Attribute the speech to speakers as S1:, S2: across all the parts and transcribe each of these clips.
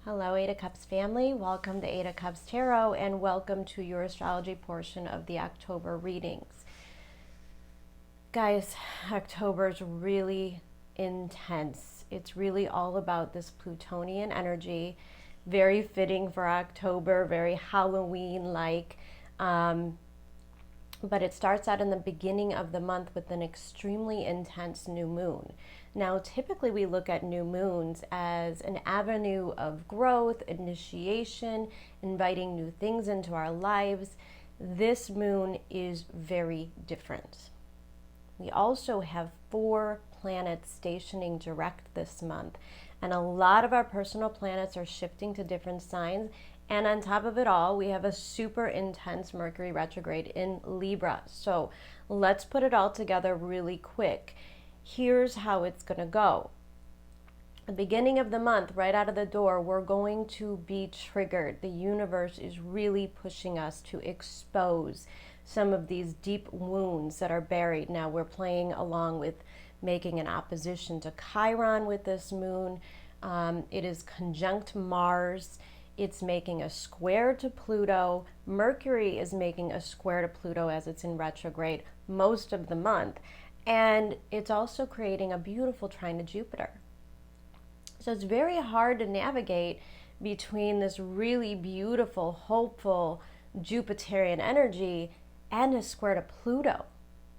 S1: Hello, Eight of Cups family. Welcome to Eight of Cups Tarot and welcome to your astrology portion of the October readings. Guys, October is really intense. It's really all about this Plutonian energy. Very fitting for October, very Halloween-like. But it starts out in the beginning of the month with an extremely intense new moon. Now, typically we look at new moons as an avenue of growth, initiation, inviting new things into our lives. This moon is very different. We also have 4 planets stationing direct this month, and a lot of our personal planets are shifting to different signs. And on top of it all, we have a super intense Mercury retrograde in Libra. So let's put it all together really quick. Here's how it's going to go. The beginning of the month, right out of the door, we're going to be triggered. The universe is really pushing us to expose some of these deep wounds that are buried. Now we're playing along with making an opposition to Chiron with this moon. It is conjunct Mars. It's making a square to Pluto. Mercury is making a square to Pluto as it's in retrograde most of the month. And it's also creating a beautiful trine to Jupiter. So it's very hard to navigate between this really beautiful, hopeful Jupiterian energy and a square to Pluto.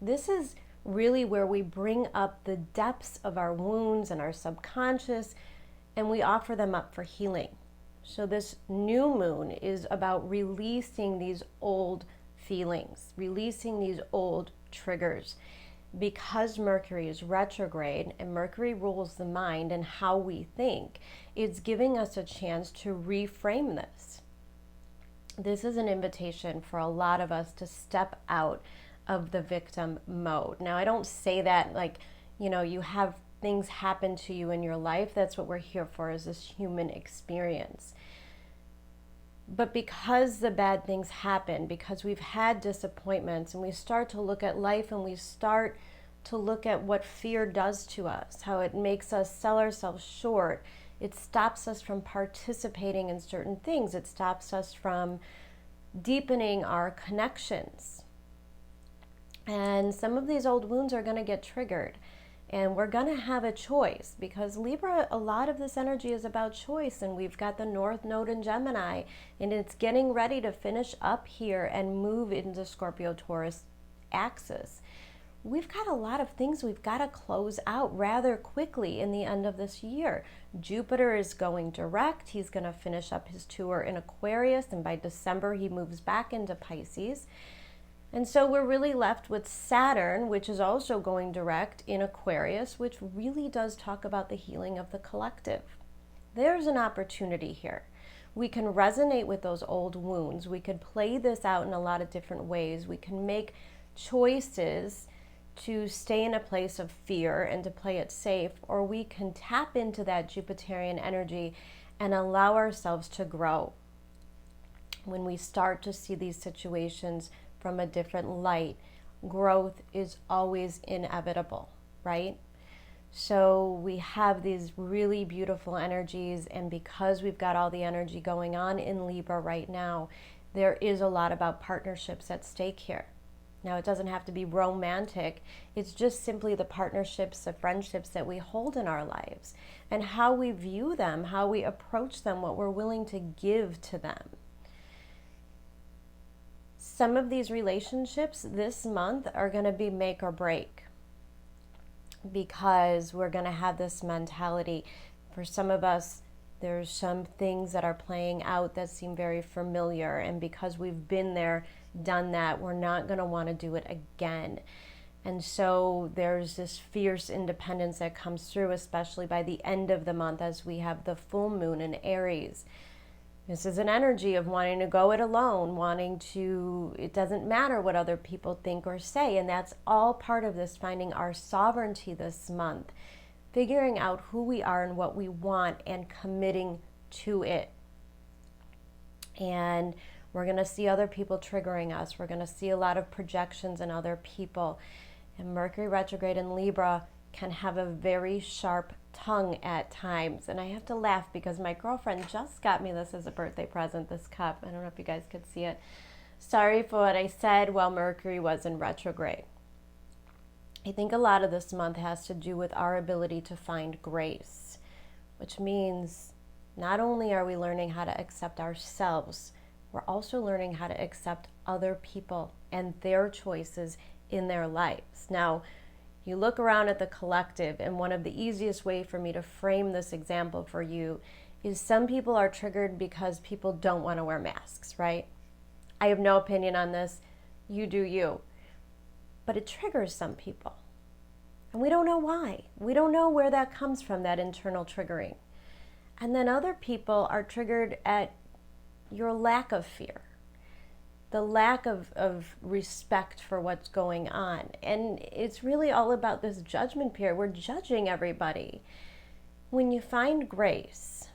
S1: This is really where we bring up the depths of our wounds and our subconscious, and we offer them up for healing. So this new moon is about releasing these old feelings, releasing these old triggers. Because Mercury is retrograde and Mercury rules the mind and how we think, it's giving us a chance to reframe this. This is an invitation for a lot of us to step out of the victim mode. Now, I don't say that like, you have things happen to you in your life. That's what we're here for, is this human experience. But because the bad things happen, because we've had disappointments, and we start to look at life and we start to look at what fear does to us, how it makes us sell ourselves short, it stops us from participating in certain things. It stops us from deepening our connections. And some of these old wounds are going to get triggered. And we're going to have a choice, because Libra, a lot of this energy is about choice, and we've got the North Node in Gemini, and it's getting ready to finish up here and move into Scorpio Taurus axis. We've got a lot of things we've got to close out rather quickly in the end of this year. Jupiter is going direct. He's going to finish up his tour in Aquarius, and by December he moves back into Pisces. And so we're really left with Saturn, which is also going direct in Aquarius, which really does talk about the healing of the collective. There's an opportunity here. We can resonate with those old wounds. We could play this out in a lot of different ways. We can make choices to stay in a place of fear and to play it safe, or we can tap into that Jupiterian energy and allow ourselves to grow. When we start to see these situations from a different light, growth is always inevitable, right? So we have these really beautiful energies, and because we've got all the energy going on in Libra right now, there is a lot about partnerships at stake here. Now, it doesn't have to be romantic. It's just simply the partnerships, the friendships that we hold in our lives, and how we view them, how we approach them, what we're willing to give to them. Some of these relationships this month are going to be make or break, because we're going to have this mentality. For some of us, there's some things that are playing out that seem very familiar, and because we've been there, done that, we're not going to want to do it again. And so there's this fierce independence that comes through, especially by the end of the month as we have the full moon in Aries. This is an energy of wanting to go it alone, it doesn't matter what other people think or say. And that's all part of this, finding our sovereignty this month, figuring out who we are and what we want and committing to it. And we're going to see other people triggering us. We're going to see a lot of projections in other people. And Mercury retrograde in Libra can have a very sharp tongue at times. And I have to laugh because my girlfriend just got me this as a birthday present, this cup. I don't know if you guys could see it. Sorry for what I said while Mercury was in retrograde. I think a lot of this month has to do with our ability to find grace, which means not only are we learning how to accept ourselves, we're also learning how to accept other people and their choices in their lives. Now, you look around at the collective, and one of the easiest way for me to frame this example for you is some people are triggered because people don't want to wear masks, right? I have no opinion on this. You do you. But it triggers some people. And we don't know why. We don't know where that comes from, that internal triggering. And then other people are triggered at your lack of fear, the lack of respect for what's going on. And it's really all about this judgment period. We're judging everybody. When you find grace,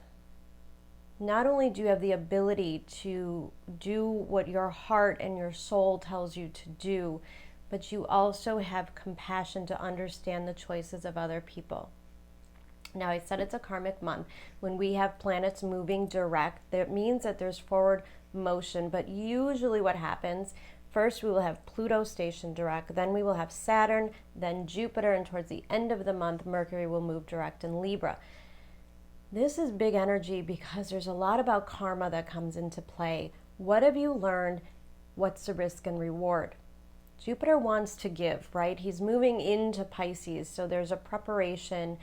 S1: not only do you have the ability to do what your heart and your soul tells you to do, but you also have compassion to understand the choices of other people. Now, I said it's a karmic month. When we have planets moving direct, that means that there's forward motion, but usually what happens, first we will have Pluto stationed direct, then we will have Saturn, then Jupiter, and towards the end of the month, Mercury will move direct in Libra. This is big energy because there's a lot about karma that comes into play. What have you learned? What's the risk and reward? Jupiter wants to give, right? He's moving into Pisces, so there's a preparation.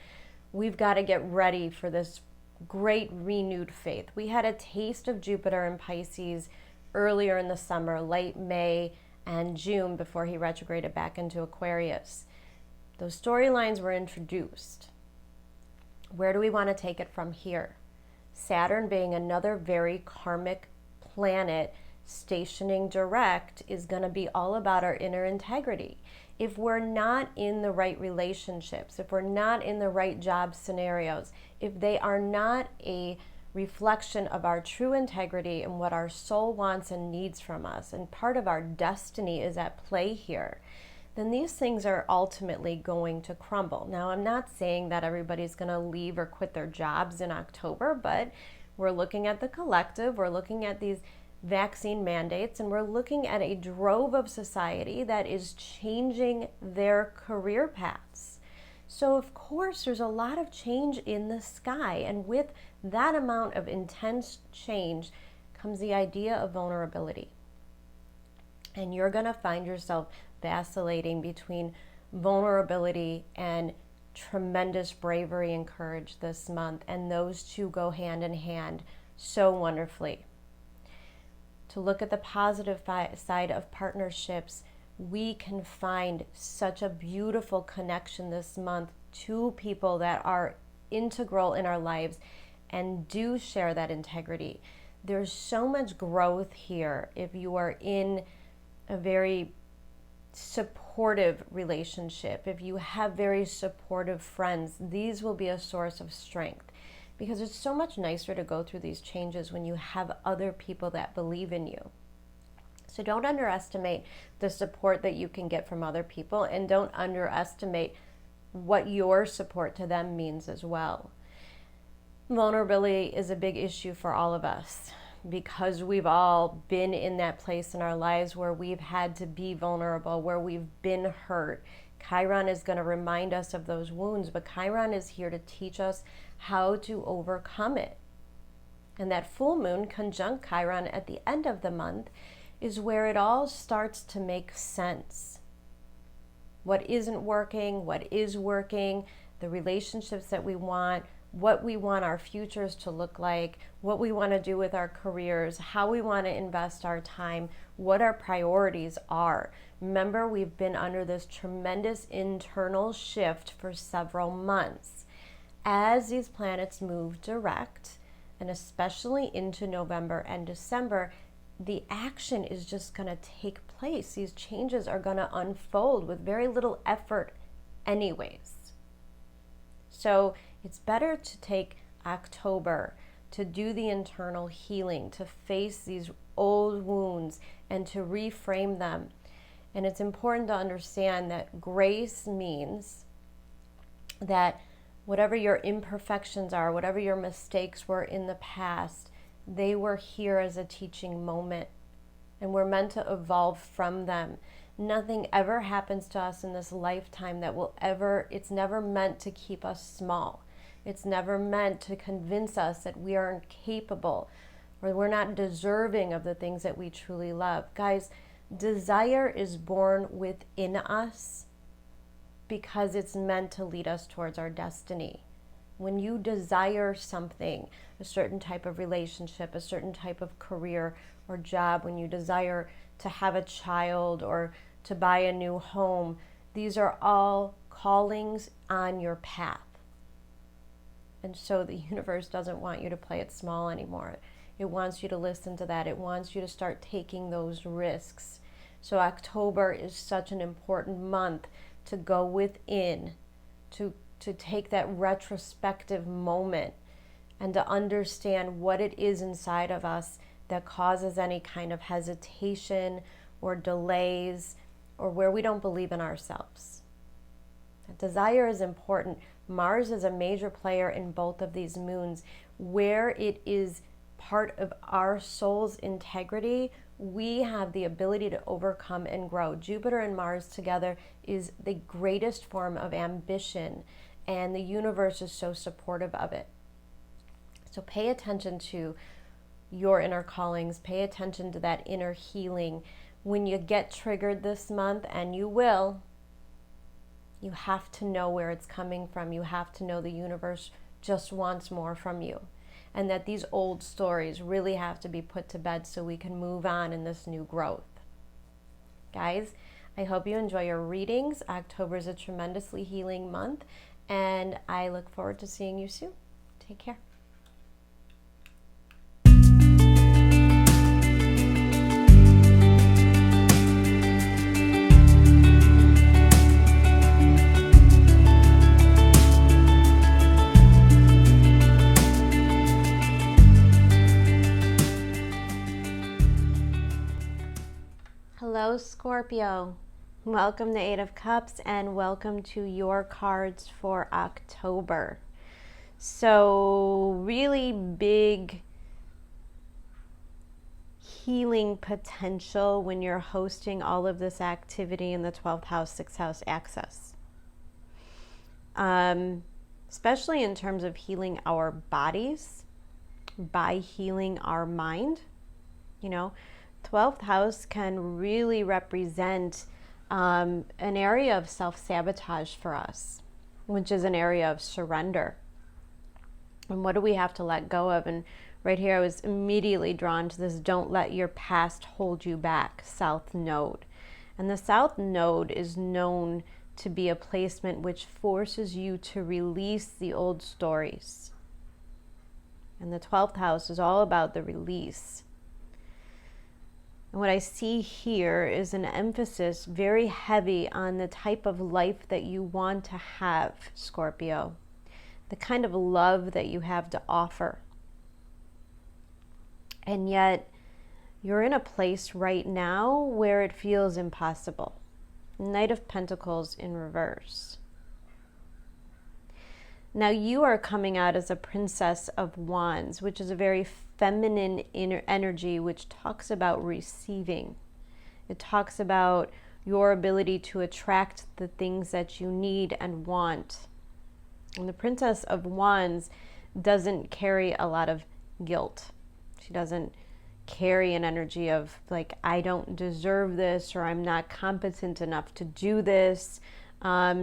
S1: We've got to get ready for this great renewed faith. We had a taste of Jupiter in Pisces earlier in the summer, late May and June, before he retrograded back into Aquarius. Those storylines were introduced. Where do we want to take it from here? Saturn, being another very karmic planet, stationing direct, is going to be all about our inner integrity. If we're not in the right relationships, if we're not in the right job scenarios, if they are not a reflection of our true integrity and what our soul wants and needs from us, and part of our destiny is at play here, then these things are ultimately going to crumble. Now, I'm not saying that everybody's going to leave or quit their jobs in October, but we're looking at the collective, we're looking at these vaccine mandates, and we're looking at a drove of society that is changing their career paths. So of course there's a lot of change in the sky, and with that amount of intense change comes the idea of vulnerability. And you're going to find yourself vacillating between vulnerability and tremendous bravery and courage this month, and those two go hand in hand so wonderfully. To look at the positive side of partnerships, we can find such a beautiful connection this month to people that are integral in our lives and do share that integrity. There's so much growth here if you are in a very supportive relationship. If you have very supportive friends, these will be a source of strength. Because it's so much nicer to go through these changes when you have other people that believe in you. So don't underestimate the support that you can get from other people, and don't underestimate what your support to them means as well. Vulnerability is a big issue for all of us because we've all been in that place in our lives where we've had to be vulnerable, where we've been hurt. Chiron is going to remind us of those wounds, but Chiron is here to teach us how to overcome it. And that full moon conjunct Chiron at the end of the month is where it all starts to make sense. What isn't working, what is working, the relationships that we want, what we want our futures to look like, what we want to do with our careers, how we want to invest our time, what our priorities are. Remember, we've been under this tremendous internal shift for several months. As these planets move direct, and especially into November and December, the action is just going to take place. These changes are going to unfold with very little effort anyways. So it's better to take October to do the internal healing, to face these old wounds and to reframe them. And it's important to understand that grace means that whatever your imperfections are, whatever your mistakes were in the past, they were here as a teaching moment, and we're meant to evolve from them. Nothing ever happens to us in this lifetime that will ever, it's never meant to keep us small. It's never meant to convince us that we aren't capable or we're not deserving of the things that we truly love. Guys, desire is born within us because it's meant to lead us towards our destiny. When you desire something, a certain type of relationship, a certain type of career or job, when you desire to have a child or to buy a new home, these are all callings on your path. And so the universe doesn't want you to play it small anymore. It wants you to listen to that. It wants you to start taking those risks. So October is such an important month to go within, to take that retrospective moment and to understand what it is inside of us that causes any kind of hesitation or delays or where we don't believe in ourselves. Desire is important. Mars is a major player in both of these moons. Where it is part of our soul's integrity, we have the ability to overcome and grow. Jupiter and Mars together is the greatest form of ambition, and the universe is so supportive of it. So pay attention to your inner callings. Pay attention to that inner healing. When you get triggered this month, and you will, you have to know where it's coming from. You have to know the universe just wants more from you, and that these old stories really have to be put to bed so we can move on in this new growth. Guys, I hope you enjoy your readings. October is a tremendously healing month, and I look forward to seeing you soon. Take care. Hello, Scorpio. Welcome to Eight of Cups, and welcome to your cards for October. So, really big healing potential when you're hosting all of this activity in the 12th house, 6th house axis. Especially in terms of healing our bodies by healing our mind. 12th house can really represent an area of self-sabotage for us, which is an area of surrender. And what do we have to let go of? And right here I was immediately drawn to this don't let your past hold you back, South Node. And the South Node is known to be a placement which forces you to release the old stories. And the 12th house is all about the release. And what I see here is an emphasis very heavy on the type of life that you want to have, Scorpio. The kind of love that you have to offer. And yet, you're in a place right now where it feels impossible. Knight of Pentacles in reverse. Now you are coming out as a Princess of Wands, which is a very feminine inner energy, which talks about receiving. It talks about your ability to attract the things that you need and want. And the Princess of Wands doesn't carry a lot of guilt. She doesn't carry an energy of like, I don't deserve this, or I'm not competent enough to do this.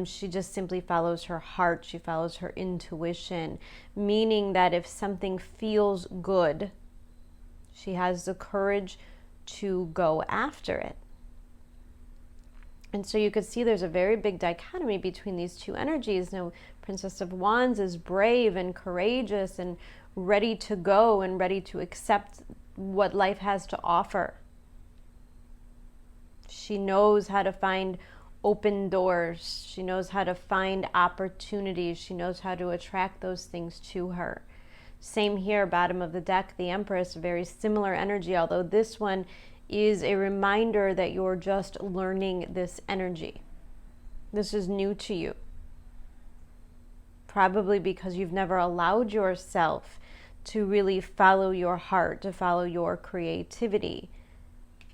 S1: She just simply follows her heart. She follows her intuition, meaning that if something feels good, she has the courage to go after it. And so you could see there's a very big dichotomy between these two energies. Now, Princess of Wands is brave and courageous and ready to go and ready to accept what life has to offer. She knows how to find open doors. She knows how to find opportunities. She knows how to attract those things to her. Same here, bottom of the deck, the Empress, very similar energy, although this one is a reminder that you're just learning this energy. This is new to you. probably because you've never allowed yourself to really follow your heart, to follow your creativity.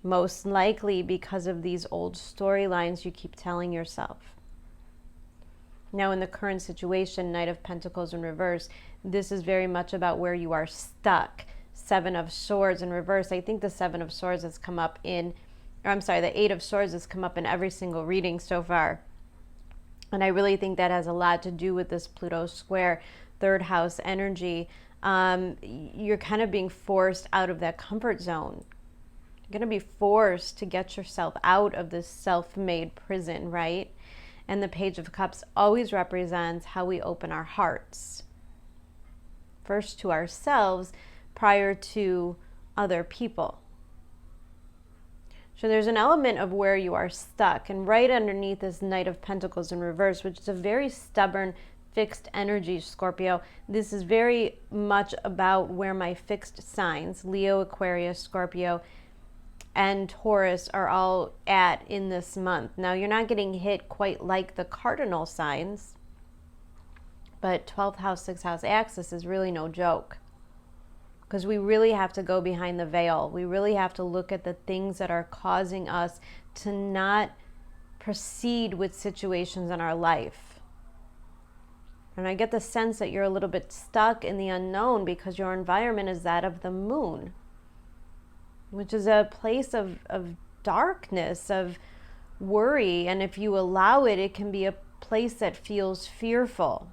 S1: Most likely because of these old storylines you keep telling yourself. Now in the current situation, Knight of Pentacles in reverse, this is very much about where you are stuck. Seven of Swords in reverse. I think the Seven of Swords has come up in, or I'm sorry, the Eight of Swords has come up in every single reading so far. And I really think that has a lot to do with this Pluto square, third house energy. You're kind of being forced out of that comfort zone. You're going to be forced to get yourself out of this self-made prison, right? And the Page of Cups always represents how we open our hearts. First to ourselves prior to other people. So there's an element of where you are stuck. And right underneath is Knight of Pentacles in reverse, which is a very stubborn, fixed energy, Scorpio. This is very much about where my fixed signs, Leo, Aquarius, Scorpio, and Taurus are all at in this month. Now, you're not getting hit quite like the cardinal signs, but 12th house, 6th house axis is really no joke, because we really have to go behind the veil. We really have to look at the things that are causing us to not proceed with situations in our life. And I get the sense that you're a little bit stuck in the unknown because your environment is that of the moon, which is a place of darkness, of worry. And if you allow it, it can be a place that feels fearful.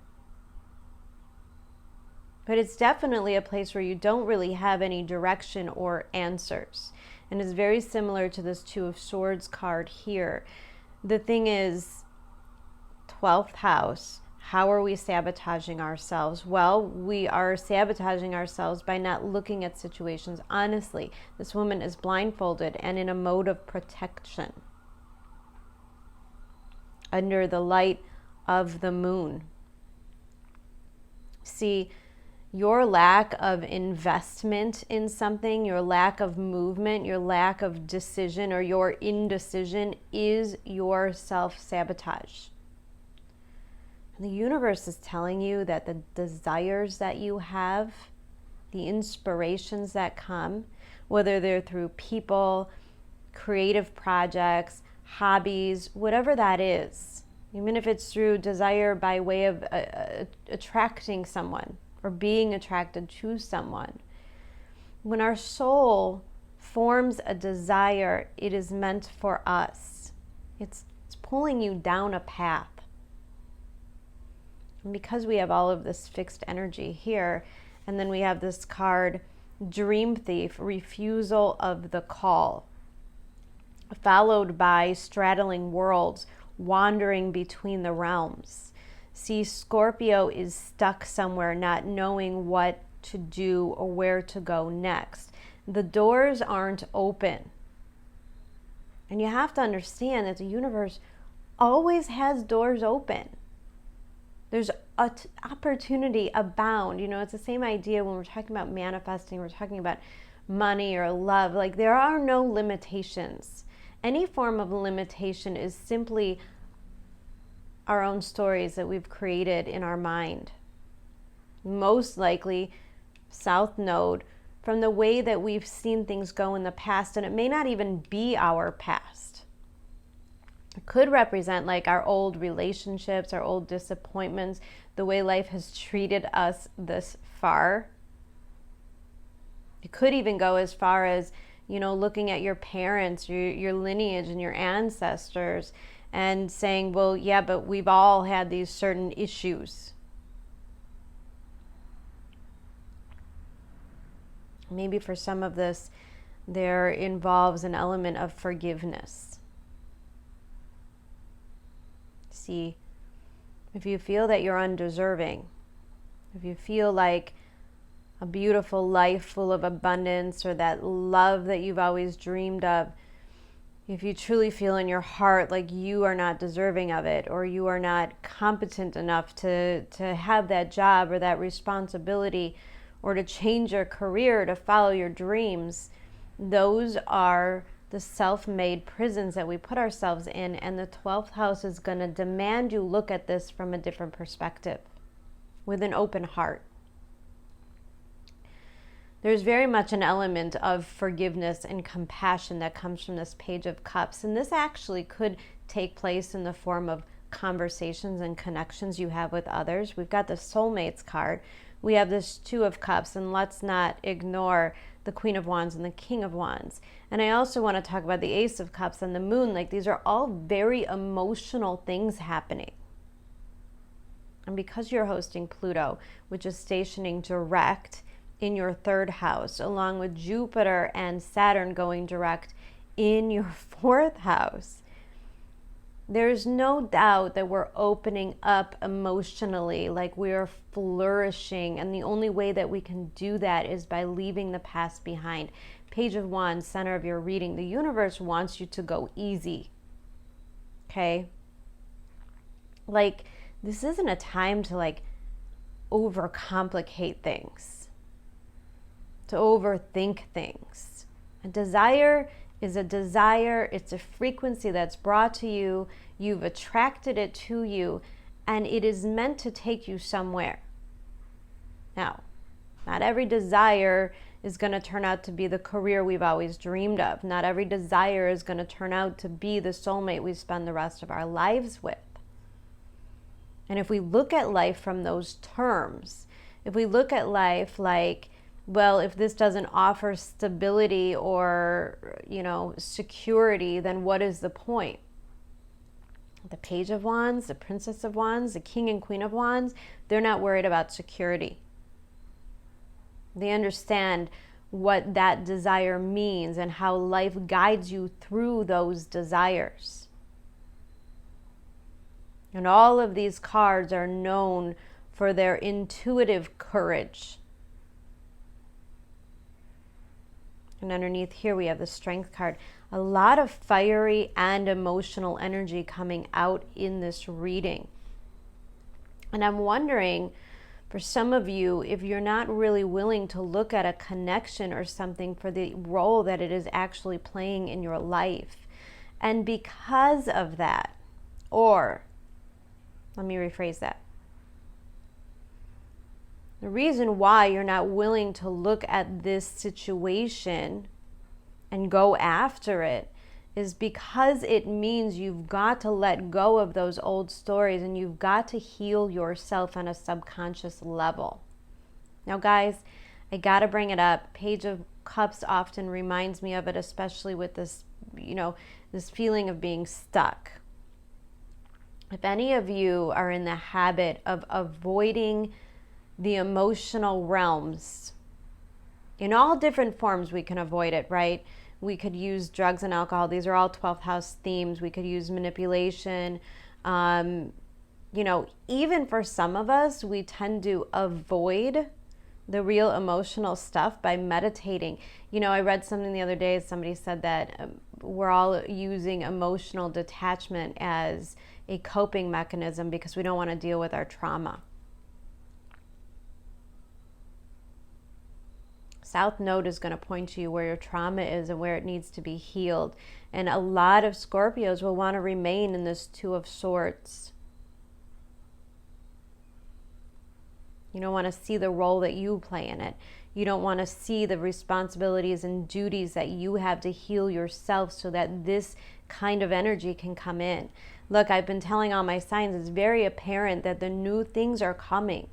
S1: But it's definitely a place where you don't really have any direction or answers. And it's very similar to this Two of Swords card here. The thing is, 12th house, how are we sabotaging ourselves? Well, we are sabotaging ourselves by not looking at situations honestly. This woman is blindfolded and in a mode of protection under the light of the moon. See, your lack of investment in something, your lack of movement, your lack of decision, or your indecision is your self-sabotage. The universe is telling you that the desires that you have, the inspirations that come, whether they're through people, creative projects, hobbies, whatever that is, even if it's through desire by way of attracting someone or being attracted to someone. When our soul forms a desire, it is meant for us. It's pulling you down a path. And because we have all of this fixed energy here, and then we have this card, Dream Thief, refusal of the call, followed by straddling worlds, wandering between the realms. See, Scorpio is stuck somewhere, not knowing what to do or where to go next. The doors aren't open. And you have to understand that the universe always has doors open. There's opportunity abound. You know, it's the same idea when we're talking about manifesting, we're talking about money or love. Like, there are no limitations. Any form of limitation is simply our own stories that we've created in our mind. Most likely, South Node, from the way that we've seen things go in the past, and it may not even be our past. It could represent like our old relationships, our old disappointments, the way life has treated us this far. It could even go as far as, you know, looking at your parents, your lineage and your ancestors and saying, well, yeah, but we've all had these certain issues. Maybe for some of this, there involves an element of forgiveness. See, if you feel that you're undeserving, if you feel like a beautiful life full of abundance or that love that you've always dreamed of, if you truly feel in your heart like you are not deserving of it, or you are not competent enough to have that job or that responsibility, or to change your career, to follow your dreams, those are the self-made prisons that we put ourselves in, and the 12th house is going to demand you look at this from a different perspective. with an open heart. There's very much an element of forgiveness and compassion that comes from this Page of Cups. And this actually could take place in the form of conversations and connections you have with others. We've got the Soulmates card. We have this Two of Cups, and let's not ignore the Queen of Wands and the King of Wands. And I also want to talk about the Ace of Cups and the Moon. Like, these are all very emotional things happening. And because you're hosting Pluto, which is stationing direct in your third house, along with Jupiter and Saturn going direct in your fourth house, there's no doubt that we're opening up emotionally, like we're flourishing. And the only way that we can do that is by leaving the past behind. Page of Wands, center of your reading. The universe wants you to go easy. Okay? Like, this isn't a time to like overcomplicate things, to overthink things. A desire is a desire. It's a frequency that's brought to you. You've attracted it to you, and it is meant to take you somewhere. Now, not every desire is going to turn out to be the career we've always dreamed of. Not every desire is going to turn out to be the soulmate we spend the rest of our lives with. And if we look at life from those terms, if we look at life like, well, if this doesn't offer stability or, security, then what is the point? The Page of Wands, the Princess of Wands, the King and Queen of Wands, they're not worried about security. They understand what that desire means and how life guides you through those desires. And all of these cards are known for their intuitive courage. And underneath here we have the Strength card. A lot of fiery and emotional energy coming out in this reading. And I'm wondering, for some of you, if you're not really willing to look at a connection or something for the role that it is actually playing in your life. And because of that, or let me rephrase that. The reason why you're not willing to look at this situation and go after it is because it means you've got to let go of those old stories and you've got to heal yourself on a subconscious level. Now, guys, I got to bring it up. Page of Cups often reminds me of it, especially with this, this feeling of being stuck. If any of you are in the habit of avoiding the emotional realms, in all different forms we can avoid it, right? We could use drugs and alcohol. These are all 12th house themes. We could use manipulation. Even for some of us, we tend to avoid the real emotional stuff by meditating. I read something the other day. Somebody said that we're all using emotional detachment as a coping mechanism because we don't want to deal with our trauma. South Node is going to point to you where your trauma is and where it needs to be healed. And a lot of Scorpios will want to remain in this Two of Swords. You don't want to see the role that you play in it. You don't want to see the responsibilities and duties that you have to heal yourself so that this kind of energy can come in. Look, I've been telling all my signs, it's very apparent that the new things are coming.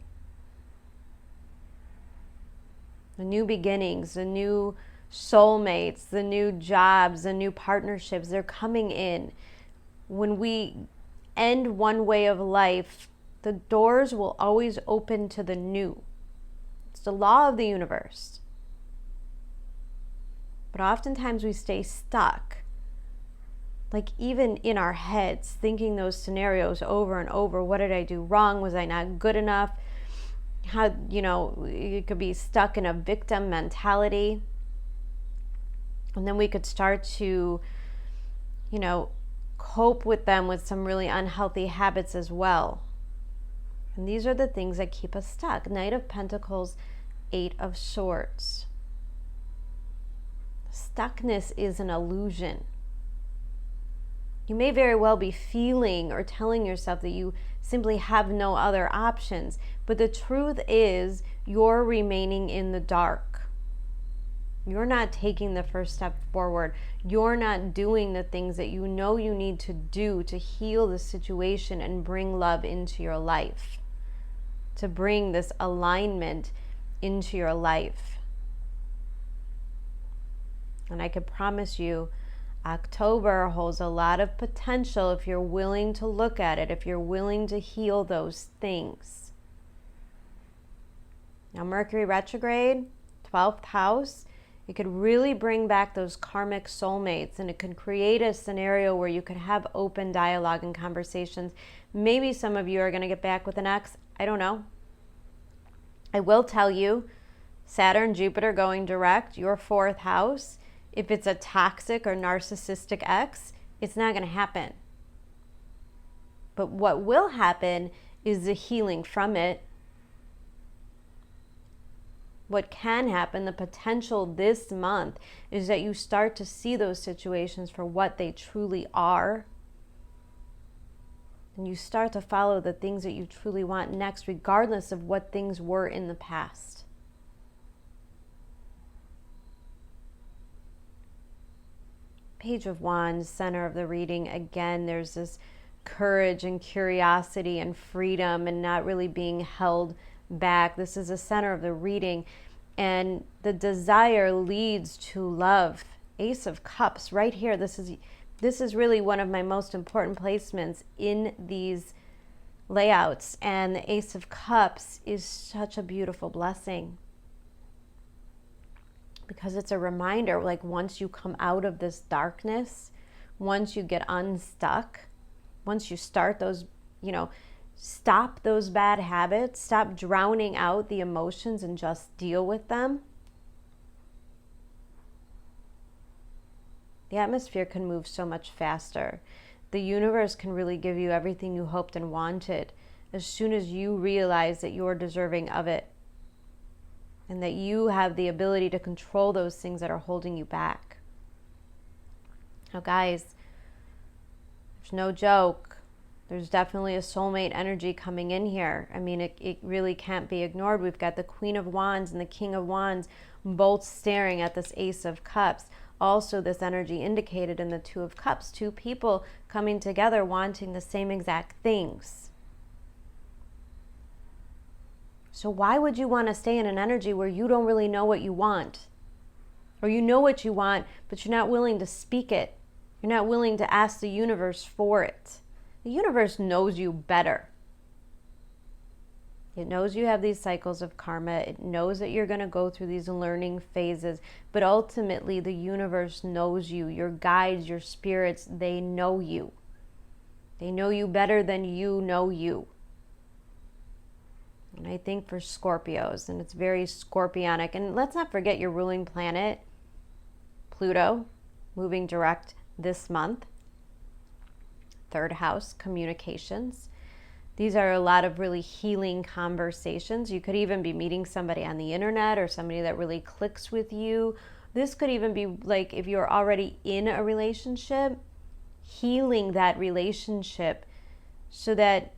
S1: The new beginnings, the new soulmates, the new jobs, the new partnerships, they're coming in. When we end one way of life, the doors will always open to the new. It's the law of the universe. But oftentimes we stay stuck, like even in our heads, thinking those scenarios over and over. What did I do wrong? Was I not good enough? How, you could be stuck in a victim mentality. And then we could start to, cope with them with some really unhealthy habits as well. And these are the things that keep us stuck. Knight of Pentacles, Eight of Swords. Stuckness is an illusion. You may very well be feeling or telling yourself that you simply have no other options. But the truth is, you're remaining in the dark. You're not taking the first step forward. You're not doing the things that you know you need to do to heal the situation and bring love into your life, to bring this alignment into your life. And I can promise you, October holds a lot of potential if you're willing to look at it, if you're willing to heal those things. Now, Mercury retrograde, 12th house, it could really bring back those karmic soulmates, and it could create a scenario where you could have open dialogue and conversations. Maybe some of you are going to get back with an ex. I don't know. I will tell you, Saturn, Jupiter going direct, your 4th house, if it's a toxic or narcissistic ex, it's not going to happen. But what will happen is the healing from it. What can happen, the potential this month, is that you start to see those situations for what they truly are. And you start to follow the things that you truly want next, regardless of what things were in the past. Page of Wands, center of the reading. Again, there's this courage and curiosity and freedom and not really being held back. This is the center of the reading, and the desire leads to love. Ace of Cups right here. This is really one of my most important placements in these layouts, and the Ace of Cups is such a beautiful blessing because it's a reminder, like, once you come out of this darkness, once you get unstuck, once you start those, stop those bad habits, stop drowning out the emotions and just deal with them, the atmosphere can move so much faster. The universe can really give you everything you hoped and wanted as soon as you realize that you're deserving of it and that you have the ability to control those things that are holding you back. Now, guys, there's no joke. There's definitely a soulmate energy coming in here. I mean, it really can't be ignored. We've got the Queen of Wands and the King of Wands both staring at this Ace of Cups. Also, this energy indicated in the Two of Cups, two people coming together wanting the same exact things. So why would you want to stay in an energy where you don't really know what you want? Or you know what you want, but you're not willing to speak it. You're not willing to ask the universe for it. The universe knows you better. It knows you have these cycles of karma. It knows that you're going to go through these learning phases. But ultimately, the universe knows you. Your guides, your spirits, they know you. They know you better than you know you. And I think for Scorpios, and it's very scorpionic. And let's not forget your ruling planet, Pluto, moving direct this month. 3rd house, communications. These are a lot of really healing conversations. You could even be meeting somebody on the internet or somebody that really clicks with you. This could even be like if you're already in a relationship, healing that relationship so that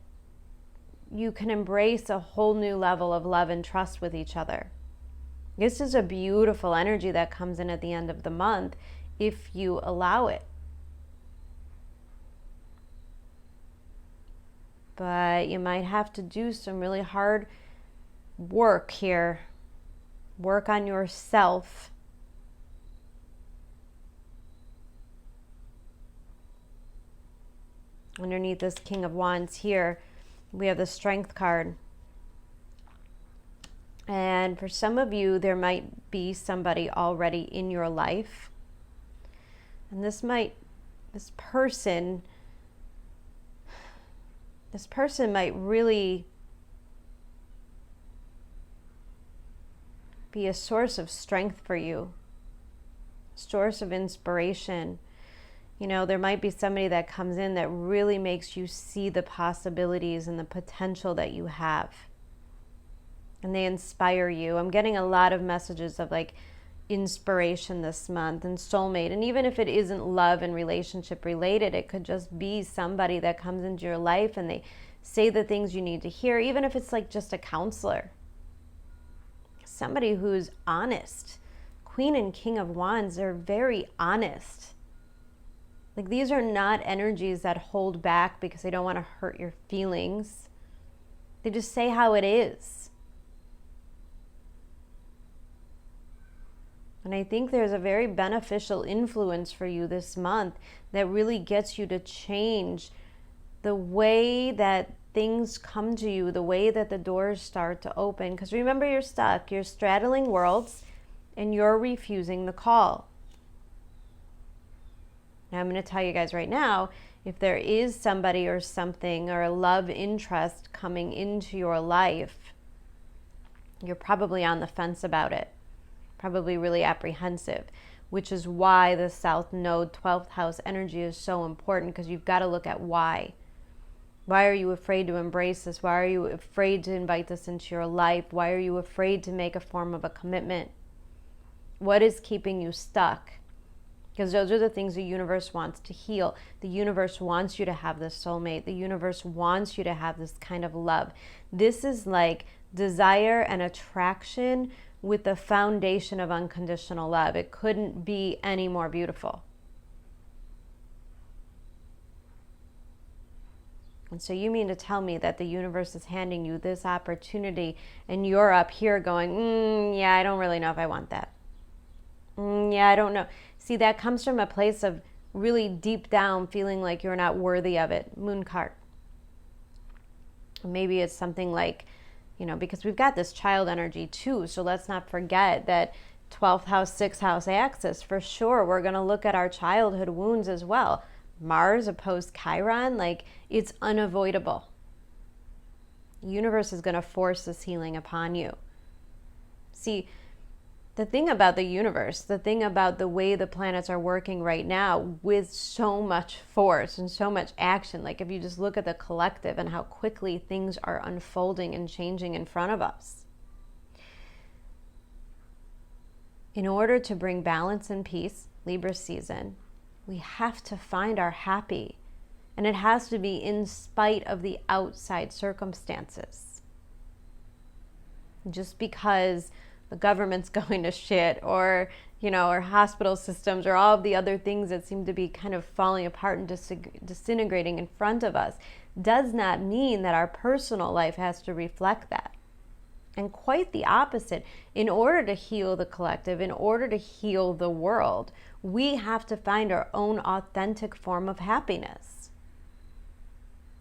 S1: you can embrace a whole new level of love and trust with each other. This is a beautiful energy that comes in at the end of the month if you allow it. But you might have to do some really hard work here. Work on yourself. Underneath this King of Wands here, we have the Strength card. And for some of you, there might be somebody already in your life. And this person might really be a source of strength for you, source of inspiration. There might be somebody that comes in that really makes you see the possibilities and the potential that you have. And they inspire you. I'm getting a lot of messages of like, inspiration this month and soulmate. And even if it isn't love and relationship related, it could just be somebody that comes into your life and they say the things you need to hear, even if it's like just a counselor. Somebody who's honest. Queen and King of Wands are very honest. Like, these are not energies that hold back because they don't want to hurt your feelings. They just say how it is. And I think there's a very beneficial influence for you this month that really gets you to change the way that things come to you, the way that the doors start to open. Because remember, you're stuck. You're straddling worlds and you're refusing the call. Now, I'm going to tell you guys right now, if there is somebody or something or a love interest coming into your life, you're probably on the fence about it. Probably really apprehensive, which is why the South Node 12th house energy is so important, because you've got to look at why. Why are you afraid to embrace this? Why are you afraid to invite this into your life? Why are you afraid to make a form of a commitment? What is keeping you stuck? Because those are the things the universe wants to heal. The universe wants you to have this soulmate. The universe wants you to have this kind of love. This is like desire and attraction with the foundation of unconditional love. It couldn't be any more beautiful. And so you mean to tell me that the universe is handing you this opportunity and you're up here going, yeah, I don't really know if I want that. Yeah, I don't know. See, that comes from a place of really deep down feeling like you're not worthy of it. Moon card. Maybe it's something like, because we've got this child energy too. So let's not forget that 12th house, 6th house axis, for sure, we're going to look at our childhood wounds as well. Mars opposed Chiron, like, it's unavoidable. The universe is going to force this healing upon you. See, the thing about the universe, the thing about the way the planets are working right now with so much force and so much action, like if you just look at the collective and how quickly things are unfolding and changing in front of us. In order to bring balance and peace, Libra season, we have to find our happy. And it has to be in spite of the outside circumstances. Just because the government's going to shit, or, our hospital systems, or all of the other things that seem to be kind of falling apart and disintegrating in front of us, does not mean that our personal life has to reflect that. And quite the opposite. In order to heal the collective, in order to heal the world, we have to find our own authentic form of happiness.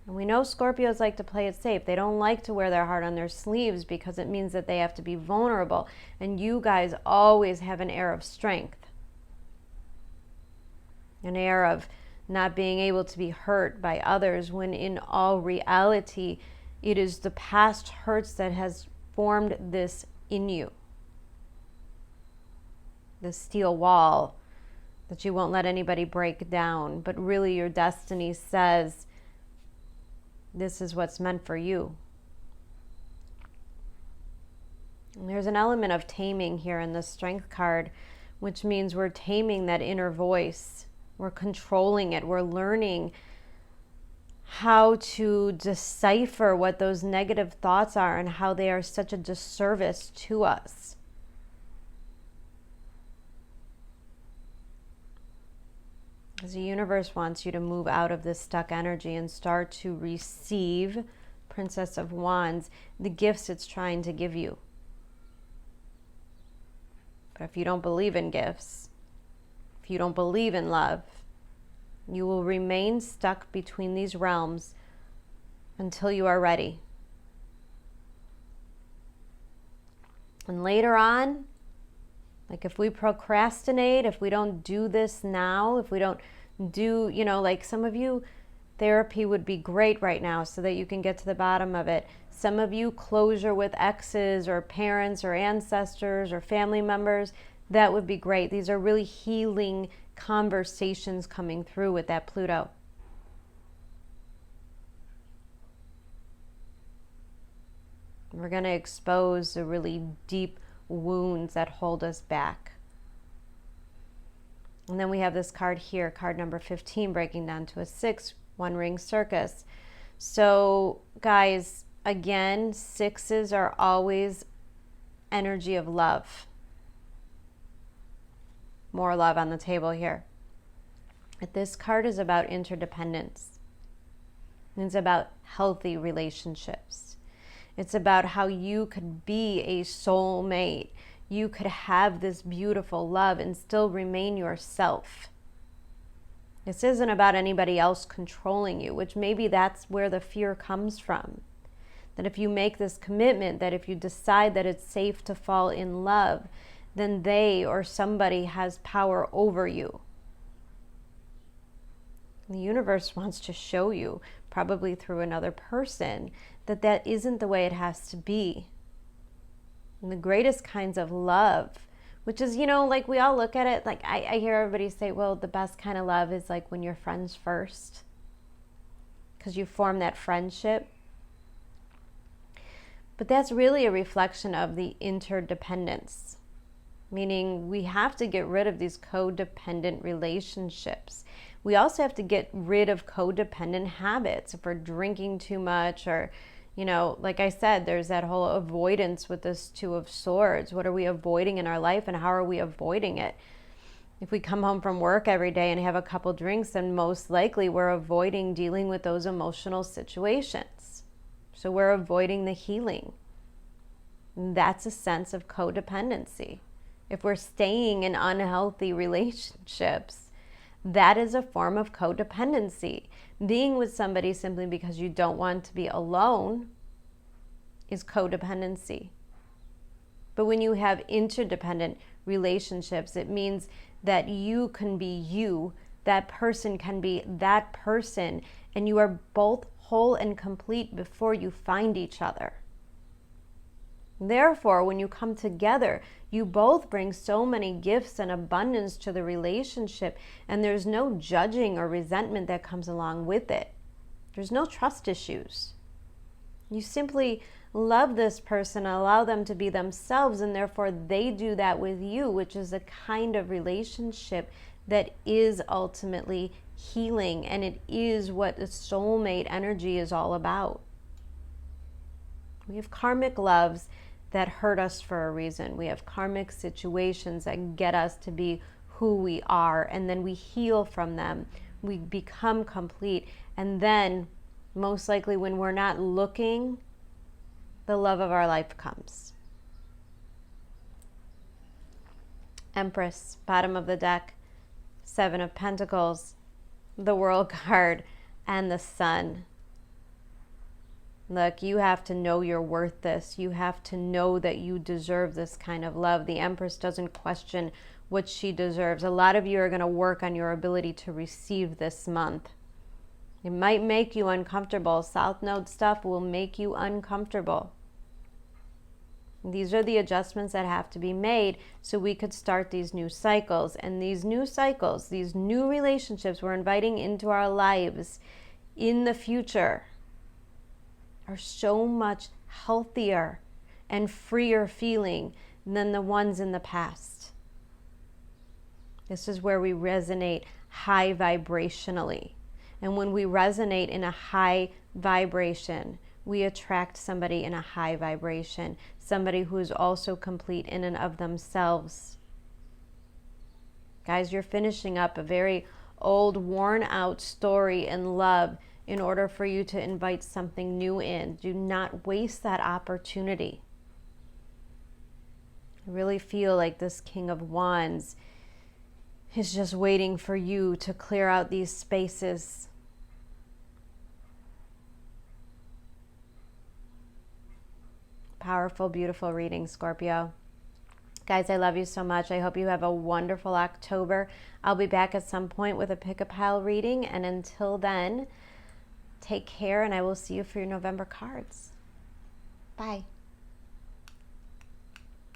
S1: And we know Scorpios like to play it safe. They don't like to wear their heart on their sleeves because it means that they have to be vulnerable. And you guys always have an air of strength. An air of not being able to be hurt by others, when in all reality, it is the past hurts that has formed this in you. The steel wall that you won't let anybody break down. But really your destiny says, this is what's meant for you. And there's an element of taming here in the Strength card, which means we're taming that inner voice. We're controlling it. We're learning how to decipher what those negative thoughts are and how they are such a disservice to us. Because the universe wants you to move out of this stuck energy and start to receive, Princess of Wands, the gifts it's trying to give you. But if you don't believe in gifts, if you don't believe in love, you will remain stuck between these realms until you are ready. And later on, like if we procrastinate, if we don't do this now, if we don't do, like some of you, therapy would be great right now so that you can get to the bottom of it. Some of you, closure with exes or parents or ancestors or family members, that would be great. These are really healing conversations coming through with that Pluto. We're going to expose the really deep wounds that hold us back. And then we have this card here, card number 15, breaking down to a 6, one ring circus. So guys, again, 6s are always energy of love. More love on the table here. But this card is about interdependence. It's about healthy relationships. It's about how you could be a soulmate. You could have this beautiful love and still remain yourself. This isn't about anybody else controlling you, which maybe that's where the fear comes from. That if you make this commitment, that if you decide that it's safe to fall in love, then they or somebody has power over you. The universe wants to show you, probably through another person, that that isn't the way it has to be. And the greatest kinds of love, which is, like we all look at it, like I hear everybody say, well, the best kind of love is like when you're friends first, because you form that friendship. But that's really a reflection of the interdependence, meaning we have to get rid of these codependent relationships. We also have to get rid of codependent habits. If we're drinking too much or, like I said, there's that whole avoidance with this 2 of Swords. What are we avoiding in our life and how are we avoiding it? If we come home from work every day and have a couple drinks, then most likely we're avoiding dealing with those emotional situations. So we're avoiding the healing. That's a sense of codependency. If we're staying in unhealthy relationships, that is a form of codependency. Being with somebody simply because you don't want to be alone is codependency. But when you have interdependent relationships, it means that you can be you, that person can be that person, and you are both whole and complete before you find each other. Therefore, when you come together, you both bring so many gifts and abundance to the relationship, and there's no judging or resentment that comes along with it. There's no trust issues. You simply love this person, allow them to be themselves, and therefore they do that with you, which is a kind of relationship that is ultimately healing, and it is what the soulmate energy is all about. We have karmic loves that hurt us for a reason. We have karmic situations that get us to be who we are, and then we heal from them. We become complete, and then most likely when we're not looking, the love of our life comes. Empress, bottom of the deck, 7 of Pentacles, the World card, and the Sun. Look, you have to know you're worth this. You have to know that you deserve this kind of love. The Empress doesn't question what she deserves. A lot of you are going to work on your ability to receive this month. It might make you uncomfortable. South Node stuff will make you uncomfortable. These are the adjustments that have to be made so we could start these new cycles. And these new cycles, these new relationships we're inviting into our lives in the future are so much healthier and freer feeling than the ones in the past. This is where we resonate high vibrationally. And when we resonate in a high vibration, we attract somebody in a high vibration, somebody who is also complete in and of themselves. Guys, you're finishing up a very old, worn out story in love in order for you to invite something new in. Do not waste that opportunity. I really feel like this King of Wands is just waiting for you to clear out these spaces. Powerful, beautiful reading, Scorpio. Guys, I love you so much. I hope you have a wonderful October. I'll be back at some point with a pick-a-pile reading, and until then, take care, and I will see you for your November cards. Bye.